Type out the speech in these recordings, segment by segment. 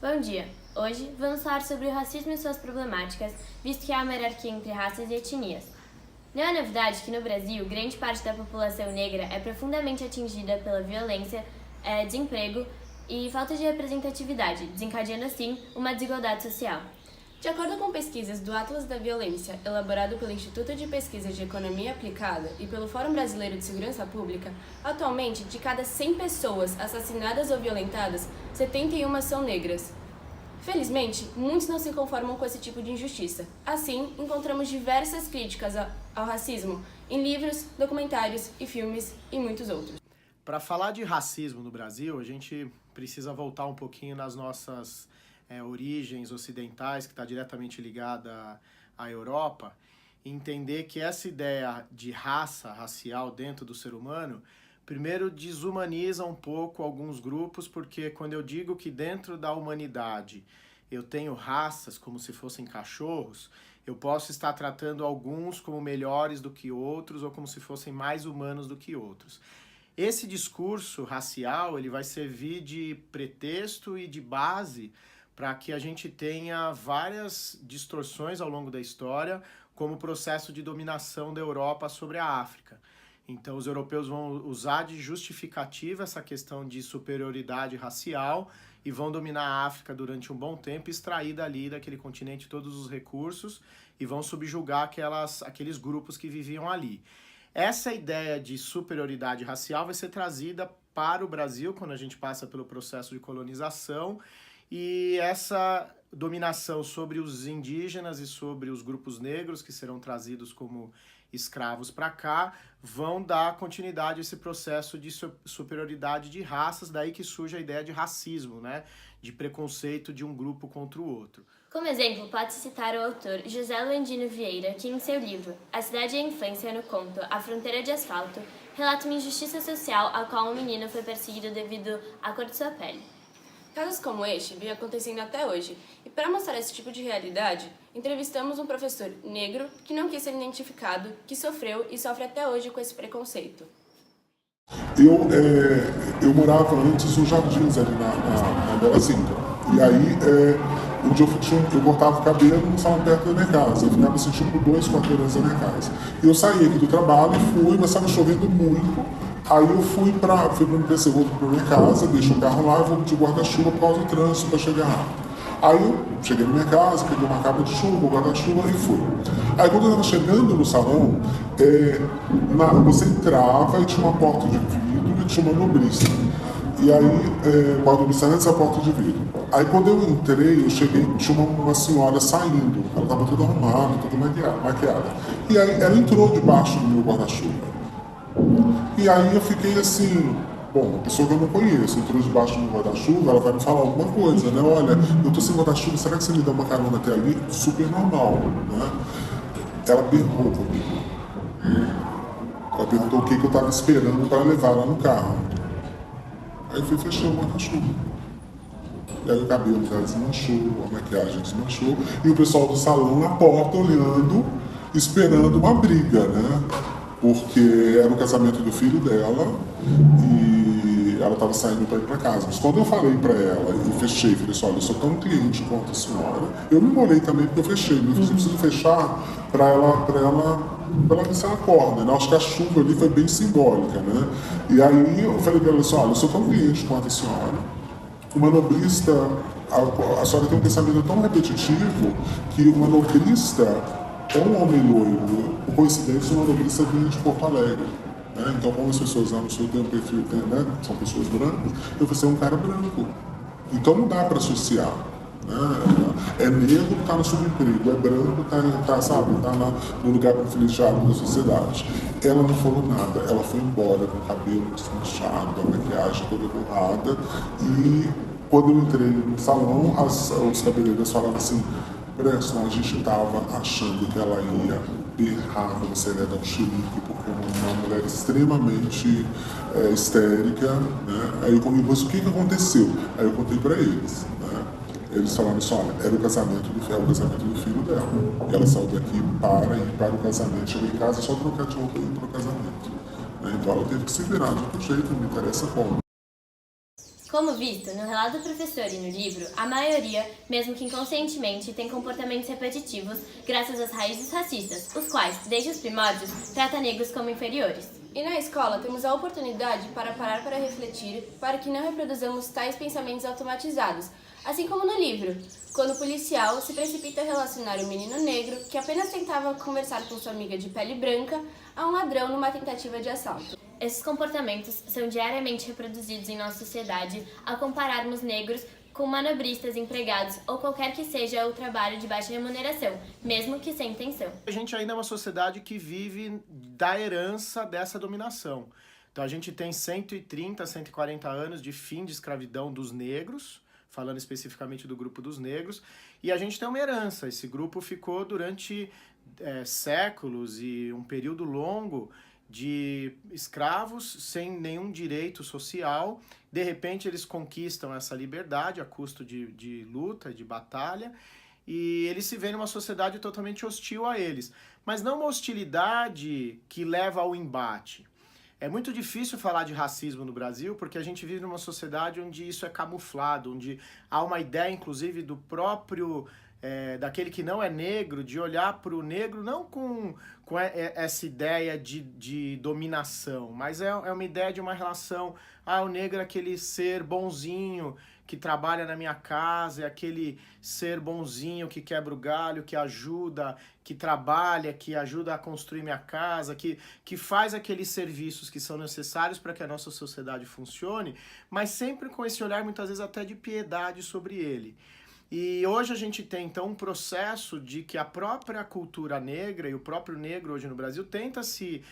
Bom dia! Hoje vamos falar sobre o racismo e suas problemáticas, visto que há uma hierarquia entre raças e etnias. Não é novidade que no Brasil, grande parte da população negra é profundamente atingida pela violência, desemprego e falta de representatividade, desencadeando assim uma desigualdade social. De acordo com pesquisas do Atlas da Violência, elaborado pelo Instituto de Pesquisa de Economia Aplicada e pelo Fórum Brasileiro de Segurança Pública, atualmente, de cada 100 pessoas assassinadas ou violentadas, 71 são negras. Felizmente, muitos não se conformam com esse tipo de injustiça. Assim, encontramos diversas críticas ao racismo em livros, documentários e filmes e muitos outros. Para falar de racismo no Brasil, a gente precisa voltar um pouquinho nas nossas origens ocidentais, que está diretamente ligada à Europa, e entender que essa ideia de raça, racial dentro do ser humano, primeiro desumaniza um pouco alguns grupos, porque quando eu digo que dentro da humanidade eu tenho raças como se fossem cachorros, eu posso estar tratando alguns como melhores do que outros ou como se fossem mais humanos do que outros. Esse discurso racial ele vai servir de pretexto e de base para que a gente tenha várias distorções ao longo da história, como o processo de dominação da Europa sobre a África. Então os europeus vão usar de justificativa essa questão de superioridade racial e vão dominar a África durante um bom tempo, extrair dali, daquele continente, todos os recursos e vão subjugar aqueles grupos que viviam ali. Essa ideia de superioridade racial vai ser trazida para o Brasil quando a gente passa pelo processo de colonização, e essa dominação sobre os indígenas e sobre os grupos negros que serão trazidos como escravos para cá vão dar continuidade a esse processo de superioridade de raças, daí que surge a ideia de racismo, né? De preconceito de um grupo contra o outro. Como exemplo, pode-se citar o autor José Landino Vieira, que em seu livro A Cidade e a Infância, no conto A Fronteira de Asfalto, relata uma injustiça social a qual um menino foi perseguido devido à cor de sua pele. Casos como este vêm acontecendo até hoje, e para mostrar esse tipo de realidade, entrevistamos um professor negro que não quis ser identificado, que sofreu e sofre até hoje com esse preconceito. Eu morava antes nos Jardins, ali na Bela Cinta. E aí, um dia eu cortava o cabelo no salão perto da minha casa. Eu ficava assim, tipo 2 quarteirões da minha casa. E eu saí aqui do trabalho e fui, mas estava chovendo muito. Aí eu fui para me PC, volto para minha casa, deixo o carro lá e vou de guarda-chuva por causa do trânsito para chegar rápido. Aí eu cheguei na minha casa, peguei uma capa de chuva, o guarda-chuva e fui. Aí quando eu estava chegando no salão, você entrava e tinha uma porta de vidro e tinha uma manobrista. E aí, uma manobrista antes da porta de vidro. Aí quando eu entrei, eu cheguei, tinha uma senhora saindo, ela estava toda arrumada, toda maquiada. E aí ela entrou debaixo do meu guarda-chuva. E aí eu fiquei assim, bom, uma pessoa que eu não conheço, entrou debaixo do guarda-chuva, ela vai me falar alguma coisa, né? Olha, eu tô sem guarda-chuva, será que você me dá uma carona até ali? Super normal, né? Ela berrou comigo. Ela perguntou o que eu estava esperando para levar lá no carro. Aí eu fui fechar o guarda-chuva. E aí o cabelo dela desmanchou, a maquiagem desmanchou, e o pessoal do salão na porta olhando, esperando uma briga, né? Porque era o casamento do filho dela e ela estava saindo para ir para casa. Mas quando eu falei para ela e fechei, falei assim, olha, eu sou tão cliente quanto a senhora, eu me molhei também porque eu fechei, mas eu preciso fechar para ela ver se ela acorda, né? Acho que a chuva ali foi bem simbólica, né? E aí eu falei para ela assim, olha, eu sou tão cliente quanto a senhora, o manobrista, a senhora tem um pensamento tão repetitivo que o manobrista é um homem loiro, por coincidência, uma manobrista vinha de Porto Alegre. Né? Então, como as pessoas lá no sul têm um perfil, né? São pessoas brancas, eu falei, você é um cara branco. Então não dá para associar. Né? É negro, está no subemprego, é branco, está no lugar privilegiado da sociedade. Ela não falou nada, ela foi embora com o cabelo desmanchado, a maquiagem toda borrada. E quando eu entrei no salão, os cabeleireiros falavam assim, Preston, a gente estava achando que ela ia berrar, você ia dar um chilique, porque é uma mulher extremamente histérica, né? Aí eu comi, mas o que aconteceu? Aí eu contei para eles, né? Eles falaram assim, olha, era o casamento do filho dela. E ela saiu daqui para ir para o casamento, chegou em casa só trocar de roupa e ir para o casamento. Né? Então ela teve que se virar de outro jeito, não me interessa como. Como visto no relato do professor e no livro, a maioria, mesmo que inconscientemente, tem comportamentos repetitivos graças às raízes racistas, os quais, desde os primórdios, trata negros como inferiores. E na escola temos a oportunidade para parar para refletir, para que não reproduzamos tais pensamentos automatizados, assim como no livro, quando o policial se precipita a relacionar o menino negro, que apenas tentava conversar com sua amiga de pele branca, a um ladrão numa tentativa de assalto. Esses comportamentos são diariamente reproduzidos em nossa sociedade ao compararmos negros com manobristas, empregados ou qualquer que seja o trabalho de baixa remuneração, mesmo que sem intenção. A gente ainda é uma sociedade que vive da herança dessa dominação. Então a gente tem 130, 140 anos de fim de escravidão dos negros, falando especificamente do grupo dos negros, e a gente tem uma herança. Esse grupo ficou durante séculos e um período longo de escravos sem nenhum direito social. De repente eles conquistam essa liberdade a custo de luta, de batalha, e eles se veem numa sociedade totalmente hostil a eles. Mas não uma hostilidade que leva ao embate. É muito difícil falar de racismo no Brasil porque a gente vive numa sociedade onde isso é camuflado, onde há uma ideia, inclusive, do próprio daquele que não é negro, de olhar para o negro não com essa ideia de dominação, mas é uma ideia de uma relação, o negro é aquele ser bonzinho que trabalha na minha casa, é aquele ser bonzinho que quebra o galho, que ajuda, que trabalha, que ajuda a construir minha casa, que faz aqueles serviços que são necessários para que a nossa sociedade funcione, mas sempre com esse olhar muitas vezes até de piedade sobre ele. E hoje a gente tem, então, um processo de que a própria cultura negra e o próprio negro hoje no Brasil tenta se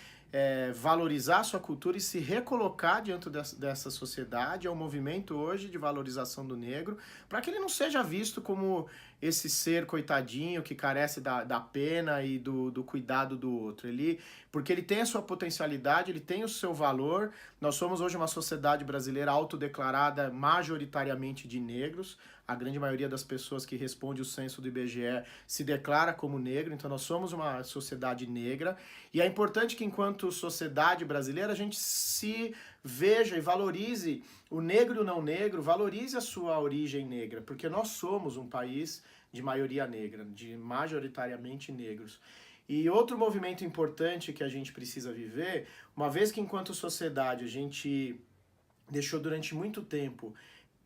valorizar a sua cultura e se recolocar diante dessa sociedade. É um movimento hoje de valorização do negro, para que ele não seja visto como esse ser coitadinho que carece da pena e do cuidado do outro. Porque ele tem a sua potencialidade, ele tem o seu valor. Nós somos hoje uma sociedade brasileira autodeclarada majoritariamente de negros. A grande maioria das pessoas que responde o censo do IBGE se declara como negro, então nós somos uma sociedade negra. E é importante que, enquanto sociedade brasileira, a gente se veja e valorize o negro e o não negro, valorize a sua origem negra, porque nós somos um país de maioria negra, de majoritariamente negros. E outro movimento importante que a gente precisa viver, uma vez que enquanto sociedade a gente deixou durante muito tempo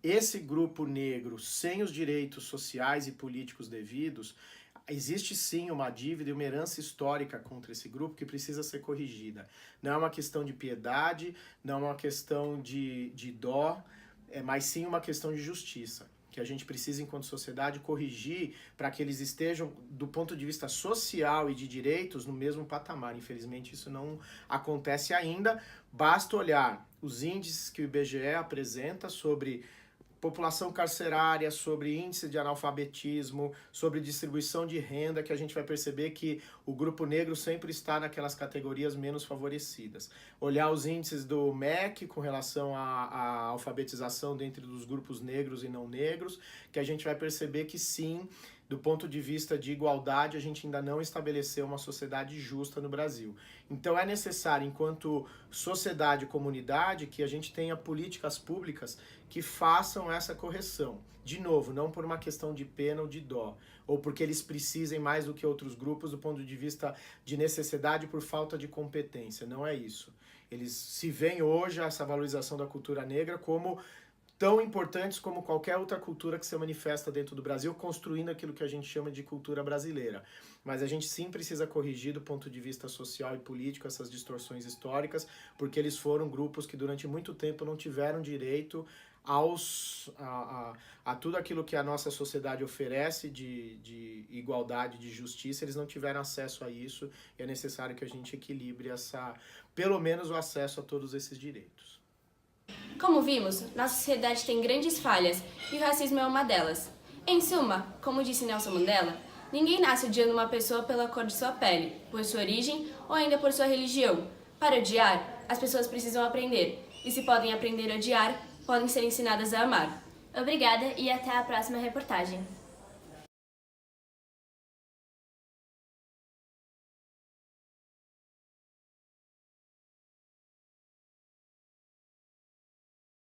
esse grupo negro sem os direitos sociais e políticos devidos, existe sim uma dívida e uma herança histórica contra esse grupo que precisa ser corrigida. Não é uma questão de piedade, não é uma questão de dó, mas sim uma questão de justiça, que a gente precisa, enquanto sociedade, corrigir para que eles estejam, do ponto de vista social e de direitos, no mesmo patamar. Infelizmente, isso não acontece ainda. Basta olhar os índices que o IBGE apresenta sobre população carcerária, sobre índice de analfabetismo, sobre distribuição de renda, que a gente vai perceber que o grupo negro sempre está naquelas categorias menos favorecidas. Olhar os índices do MEC com relação à alfabetização dentro dos grupos negros e não negros, que a gente vai perceber que sim, do ponto de vista de igualdade, a gente ainda não estabeleceu uma sociedade justa no Brasil. Então é necessário, enquanto sociedade e comunidade, que a gente tenha políticas públicas que façam essa correção. De novo, não por uma questão de pena ou de dó, ou porque eles precisem mais do que outros grupos do ponto de vista de necessidade por falta de competência. Não é isso. Eles se veem hoje, essa valorização da cultura negra, como tão importantes como qualquer outra cultura que se manifesta dentro do Brasil, construindo aquilo que a gente chama de cultura brasileira. Mas a gente sim precisa corrigir do ponto de vista social e político essas distorções históricas, porque eles foram grupos que durante muito tempo não tiveram direito a tudo aquilo que a nossa sociedade oferece de igualdade, de justiça. Eles não tiveram acesso a isso, e é necessário que a gente equilibre pelo menos o acesso a todos esses direitos. Como vimos, nossa sociedade tem grandes falhas e o racismo é uma delas. Em suma, como disse Nelson Mandela, ninguém nasce odiando uma pessoa pela cor de sua pele, por sua origem ou ainda por sua religião. Para odiar, as pessoas precisam aprender. E se podem aprender a odiar, podem ser ensinadas a amar. Obrigada e até a próxima reportagem.